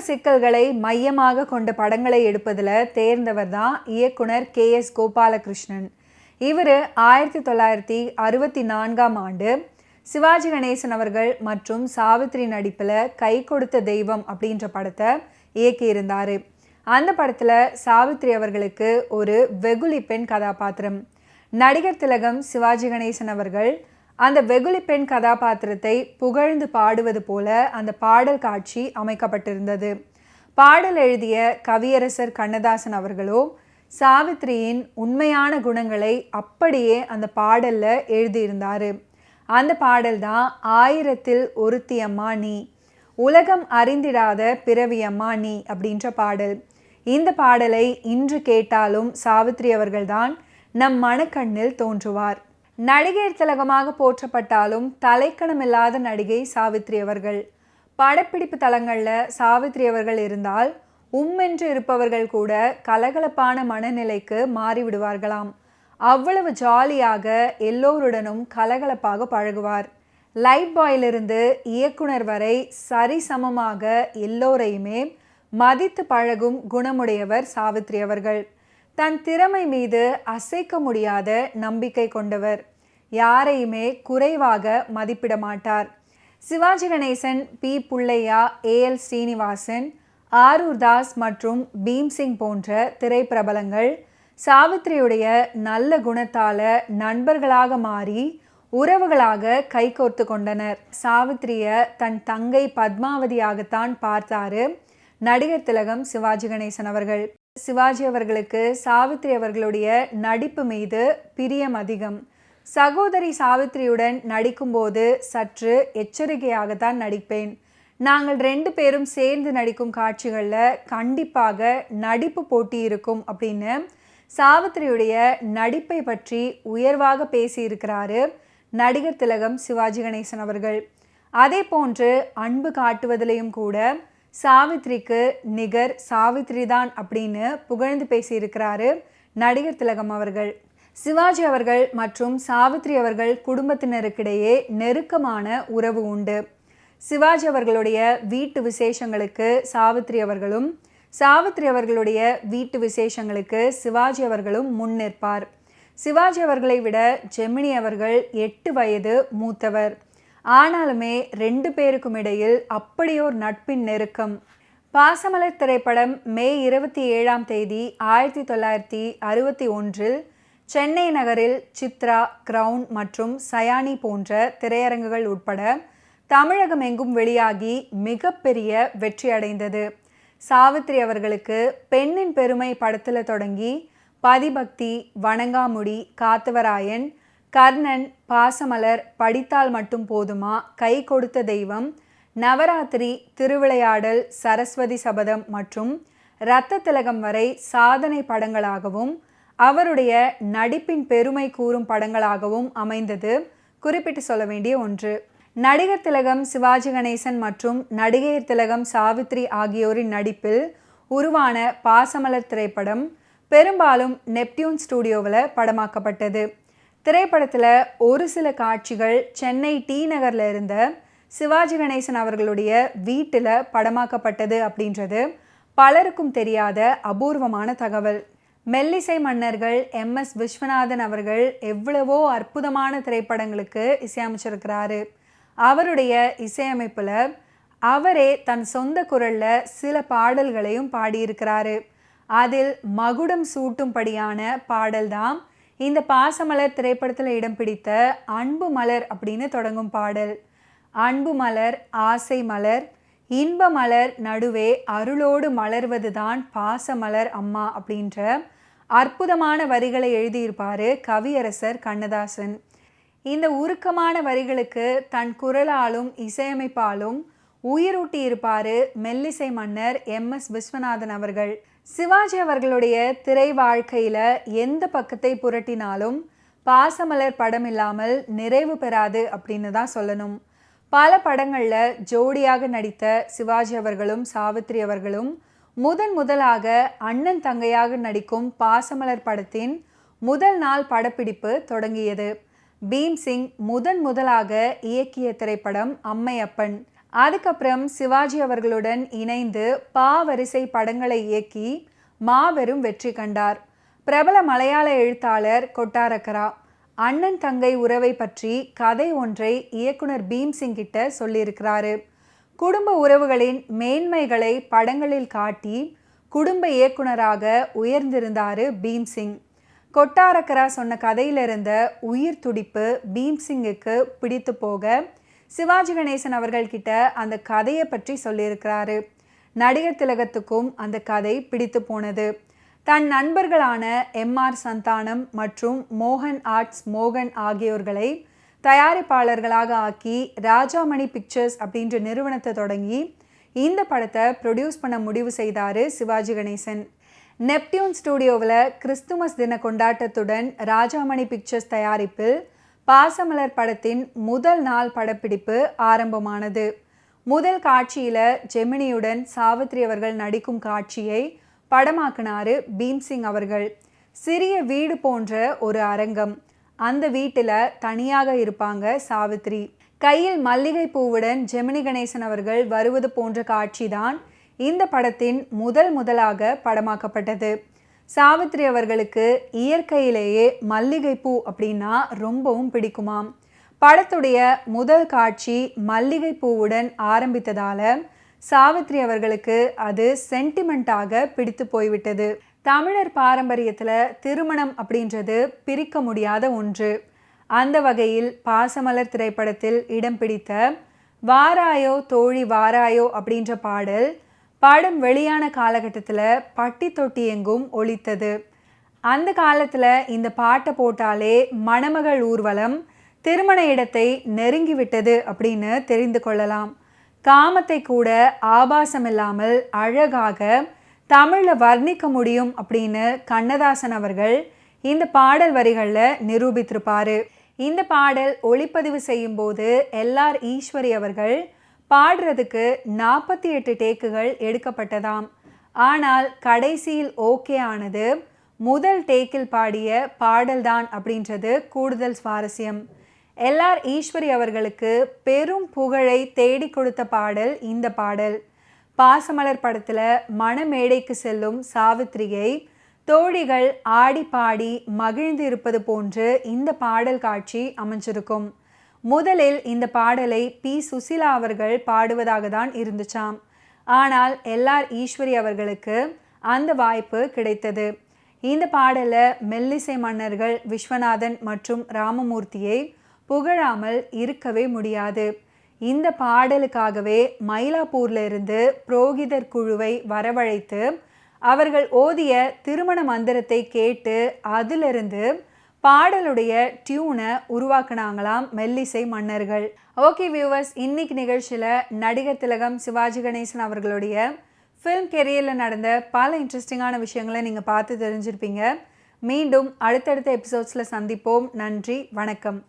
சிக்கல்களை மையமாக கொண்ட படங்களை எடுப்பதில் தேர்ந்தவர் தான் இயக்குனர் KS கோபாலகிருஷ்ணன். இவர் 1964 சிவாஜி கணேசன் அவர்கள் மற்றும் சாவித்ரி நடிப்பில் கை கொடுத்த தெய்வம் அப்படின்ற படத்தை இயக்கியிருந்தார். அந்த படத்தில் சாவித்ரி அவர்களுக்கு ஒரு வெகுளி பெண் கதாபாத்திரம். நடிகர் திலகம் சிவாஜி கணேசன் அவர்கள் அந்த வெகுளி பெண் கதாபாத்திரத்தை புகழ்ந்து பாடுவது போல அந்த பாடல் காட்சி அமைக்கப்பட்டிருந்தது. பாடல் எழுதிய கவியரசர் கண்ணதாசன் அவர்களோ சாவித்ரியின் உண்மையான குணங்களை அப்படியே அந்த பாடலில் எழுதியிருந்தார். அந்த பாடல் தான் ஆயிரத்தில் ஒருத்தி அம்மா நீ, உலகம் அறிந்திடாத பிறவியம்மா நீ அப்படின்ற பாடல். இந்த பாடலை இன்று கேட்டாலும் சாவித்ரி அவர்கள்தான் நம் மனக்கண்ணில் தோன்றுவார். நடிகர் திலகமாக போற்றப்பட்டாலும் தலைக்கணமில்லாத நடிகை சாவித்ரி அவர்கள். படப்பிடிப்பு தளங்களில் சாவித்ரி அவர்கள் இருந்தால் என்று இருப்பவர்கள் கூட கலகலப்பான மனநிலைக்கு மாறிவிடுவார்களாம். அவ்வளவு ஜாலியாக எல்லோருடனும் கலகலப்பாக பழகுவார். லைட் பாயிலிருந்து இயக்குனர் வரை சரிசமமாக எல்லோரையுமே மதித்து பழகும் குணமுடையவர் சாவித்ரி அவர்கள். தன் திறமை மீது அசைக்க முடியாத நம்பிக்கை கொண்டவர். யாரையுமே குறைவாக மதிப்பிட மாட்டார். சிவாஜி கணேசன், பி புள்ளையா, AL ஸ்ரீனிவாசன், ஆரூர் தாஸ் மற்றும் பீம்சிங் போன்ற திரைப்பிரபலங்கள் சாவித்ரியுடைய நல்ல குணத்தால நண்பர்களாக மாறி உறவுகளாக கைகோர்த்து கொண்டனர். சாவித்ரிய தன் தங்கை பத்மாவதியாகத்தான் பார்த்தாரு நடிகர் திலகம் சிவாஜி கணேசன் அவர்கள். சிவாஜி அவர்களுக்கு சாவித்ரி அவர்களுடைய நடிப்பு மீது பிரியம் அதிகம். சகோதரி சாவித்ரியுடன் நடிக்கும்போது சற்று எச்சரிக்கையாகத்தான் நடிப்பேன். நாங்கள் 2 பேரும் சேர்ந்து நடிக்கும் காட்சிகளில் கண்டிப்பாக நடிப்பு போட்டி இருக்கும் அப்படின்னு சாவித்ரியுடைய நடிப்பை பற்றி உயர்வாக பேசியிருக்கிறாரு நடிகர் திலகம் சிவாஜி கணேசன் அவர்கள். அதே போன்று அன்பு காட்டுவதிலையும் கூட சாவித்ரிக்கு நிகர் சாவித்ரி தான் அப்படின்னு புகழ்ந்து பேசியிருக்கிறாரு நடிகர் திலகம் அவர்கள். சிவாஜி அவர்கள் மற்றும் சாவித்ரி அவர்கள் குடும்பத்தினருக்கிடையே நெருக்கமான உறவு உண்டு. சிவாஜி அவர்களுடைய வீட்டு விசேஷங்களுக்கு சாவித்ரி அவர்களும், சாவித்ரி அவர்களுடைய வீட்டு விசேஷங்களுக்கு சிவாஜி அவர்களும் முன்னிற்பார். சிவாஜி அவர்களை விட ஜெமினி அவர்கள் 8 வயது மூத்தவர். ஆனாலுமே 2 பேருக்கும் இடையில் அப்படியோர் நட்பின் நெருக்கம். பாசமலர் திரைப்படம் மே 27 1961 சென்னை நகரில் சித்ரா, கிரவுன் மற்றும் சயானி போன்ற திரையரங்குகள் உட்பட தமிழகம் எங்கும் வெளியாகி மிகப்பெரிய வெற்றி அடைந்தது. சாவித்ரி அவர்களுக்கு பெண்ணின் பெருமை படத்தில் தொடங்கி பதிபக்தி, வணங்காமுடி, காத்தவராயன், கர்ணன், பாசமலர், படித்தால் மட்டும் போதுமா, கை கொடுத்த தெய்வம், நவராத்திரி, திருவிளையாடல், சரஸ்வதி சபதம் மற்றும் இரத்த திலகம் வரை சாதனை படங்களாகவும் அவருடைய நடிப்பின் பெருமை கூறும் படங்களாகவும் அமைந்தது குறிப்பிட்டு சொல்ல வேண்டிய ஒன்று. நடிகர் திலகம் சிவாஜி கணேசன் மற்றும் நடிகையர் திலகம் சாவித்ரி ஆகியோரின் நடிப்பில் உருவான பாசமலர் திரைப்படம் பெரும்பாலும் நெப்டியூன் ஸ்டுடியோவில் படமாக்கப்பட்டது. திரைப்படத்தில் ஒரு சில காட்சிகள் சென்னை டி நகரில் இருந்த சிவாஜி கணேசன் அவர்களுடைய வீட்டில் படமாக்கப்பட்டது அப்படின்றது பலருக்கும் தெரியாத அபூர்வமான தகவல். மெல்லிசை மன்னர்கள் MS விஸ்வநாதன் அவர்கள் எவ்வளவோ அற்புதமான திரைப்படங்களுக்கு இசையமைச்சிருக்கிறாரு. அவருடைய இசையமைப்பில் அவரே தன் சொந்த குரலில் சில பாடல்களையும் பாடியிருக்கிறாரு. அதில் மகுடம் சூட்டும்படியான பாடல்தான் இந்த பாசமலர் திரைப்படத்தில் இடம் பிடித்த அன்பு மலர் அப்படின்னு தொடங்கும் பாடல். அன்பு மலர், ஆசை மலர், இன்ப மலர் நடுவே அருளோடு மலர்வதுதான் பாசமலர் அம்மா அப்படின்ற அற்புதமான வரிகளை எழுதியிருப்பார் கவியரசர் கண்ணதாசன். இந்த உருக்கமான வரிகளுக்கு தன் குரலாலும் இசையமைப்பாலும் உயிரூட்டி இருப்பார் மெல்லிசை மன்னர் MS விஸ்வநாதன் அவர்கள். சிவாஜி அவர்களுடைய திரை வாழ்க்கையில் எந்த பக்கத்தை புரட்டினாலும் பாசமலர் படம் இல்லாமல் நிறைவு பெறாது அப்படின்னு தான் சொல்லணும். பல படங்களில் ஜோடியாக நடித்த சிவாஜி அவர்களும் சாவித்ரி அவர்களும் முதலாக அண்ணன் தங்கையாக நடிக்கும் பாசமலர் படத்தின் முதல் நாள் படப்பிடிப்பு தொடங்கியது. பீம்சிங் முதலாக இயக்கிய திரைப்படம் அம்மையப்பன். அதுக்கப்புறம் சிவாஜி அவர்களுடன் இணைந்து பா வரிசை படங்களை இயக்கி மாபெரும் வெற்றி கண்டார். பிரபல மலையாள எழுத்தாளர் கொட்டாரக்கரா அண்ணன் தங்கை உறவை பற்றி கதை ஒன்றை இயக்குனர் பீம்சிங் கிட்ட சொல்லியிருக்கிறாரு. குடும்ப உறவுகளின் மேன்மைகளை படங்களில் காட்டி குடும்ப இயக்குனராக உயர்ந்திருந்தாரு பீம்சிங். கொட்டாரக்கரா சொன்ன கதையில இருந்த உயிர் துடிப்பு பீம்சிங்குக்கு பிடித்து போக சிவாஜி கணேசன் அவர்கள்கிட்ட அந்த கதையை பற்றி சொல்லியிருக்கிறாரு. நடிகர் திலகத்துக்கும் அந்த கதை பிடித்து போனது. தன் நண்பர்களான எம்.ஆர். சந்தானம் மற்றும் மோகன் ஆர்ட்ஸ் மோகன் ஆகியோர்களை தயாரிப்பாளர்களாக ஆக்கி ராஜாமணி பிக்சர்ஸ் அப்படின்ற நிறுவனத்தை தொடங்கி இந்த படத்தை ப்ரொடியூஸ் பண்ண முடிவு செய்தார் சிவாஜி கணேசன். நெப்டியூன் ஸ்டூடியோவில் கிறிஸ்துமஸ் தின கொண்டாட்டத்துடன் ராஜாமணி பிக்சர்ஸ் தயாரிப்பில் பாசமலர் படத்தின் முதல் நாள் படப்பிடிப்பு ஆரம்பமானது. முதல் காட்சியில் ஜெமினியுடன் சாவித்ரி அவர்கள் நடிக்கும் காட்சியை படமாக்கினாரு பீம்சிங் அவர்கள். சிறிய வீடு போன்ற ஒரு அரங்கம். அந்த வீட்டில் தனியாக இருப்பாங்க சாவித்ரி. கையில் மல்லிகை பூவுடன் ஜெமினி கணேசன் அவர்கள் வருவது போன்ற காட்சிதான் இந்த படத்தின் முதலாக படமாக்கப்பட்டது. சாவித்ரி அவர்களுக்கு இயற்கையிலேயே மல்லிகைப்பூ அப்படின்னா ரொம்பவும் பிடிக்குமாம். படத்துடைய முதல் காட்சி மல்லிகை பூவுடன் ஆரம்பித்ததால சாவித்ரி அவர்களுக்கு அது சென்டிமெண்ட்டாக பிடித்து போய்விட்டது. தமிழர் பாரம்பரியத்தில் திருமணம் அப்படின்றது பிரிக்க முடியாத ஒன்று. அந்த வகையில் பாசமலர் திரைப்படத்தில் இடம் பிடித்த வாராயோ தோழி வாராயோ அப்படின்ற பாடல் படம் வெளியான காலகட்டத்தில் பட்டி தொட்டி எங்கும் ஒலித்தது. அந்த காலத்தில் இந்த பாட்டை போட்டாலே மணமகள் ஊர்வலம் திருமண இடத்தை நெருங்கிவிட்டது அப்படின்னு தெரிந்து கொள்ளலாம். காமத்தை கூட ஆபாசம் இல்லாமல் அழகாக தமிழில் வர்ணிக்க முடியும் அப்படின்னு கண்ணதாசன் அவர்கள் இந்த பாடல் வரிகளில் நிரூபித்திருப்பார். இந்த பாடல் ஒளிப்பதிவு செய்யும் போது எல்.ஆர். ஈஸ்வரி அவர்கள் பாடுறதுக்கு 48 டேக்குகள் எடுக்கப்பட்டதாம். ஆனால் கடைசியில் ஓகே ஆனது முதல் டேக்கில் பாடிய பாடல்தான் அப்படின்றது கூடுதல் சுவாரஸ்யம். எல்.ஆர். ஈஸ்வரி அவர்களுக்கு பெரும் புகழை தேடி கொடுத்த பாடல் இந்த பாடல். பாசமலர் படத்தில் மணமேடைக்கு செல்லும் சாவித்ரியை தோழிகள் ஆடி பாடி மகிழ்ந்து இருப்பது போன்று இந்த பாடல் காட்சி அமைஞ்சிருக்கும். முதலில் இந்த பாடலை பி. சுசிலா அவர்கள் பாடுவதாக தான் இருந்துச்சாம். ஆனால் எல்.ஆர். ஈஸ்வரி அவர்களுக்கு அந்த வாய்ப்பு கிடைத்தது. இந்த பாடலை மெல்லிசை மன்னர்கள் விஸ்வநாதன் மற்றும் ராமமூர்த்தியை புகழாமல் இருக்கவே முடியாது. இந்த பாடலுக்காகவே மயிலாப்பூர்ல இருந்து புரோகிதர் குழுவை வரவழைத்து அவர்கள் ஓதிய திருமண மந்திரத்தை கேட்டு அதிலிருந்து பாடலுடைய டியூனை உருவாக்குனாங்களாம் மெல்லிசை மன்னர்கள். ஓகே வியூவர்ஸ், இன்னைக்கு நிகழ்ச்சியில் நடிகர் திலகம் சிவாஜி கணேசன் அவர்களுடைய ஃபிலிம் கெரியரில் நடந்த பல இன்ட்ரெஸ்டிங்கான விஷயங்களை நீங்கள் பார்த்து தெரிஞ்சிருப்பீங்க. மீண்டும் அடுத்தடுத்த எபிசோட்ஸில் சந்திப்போம். நன்றி, வணக்கம்.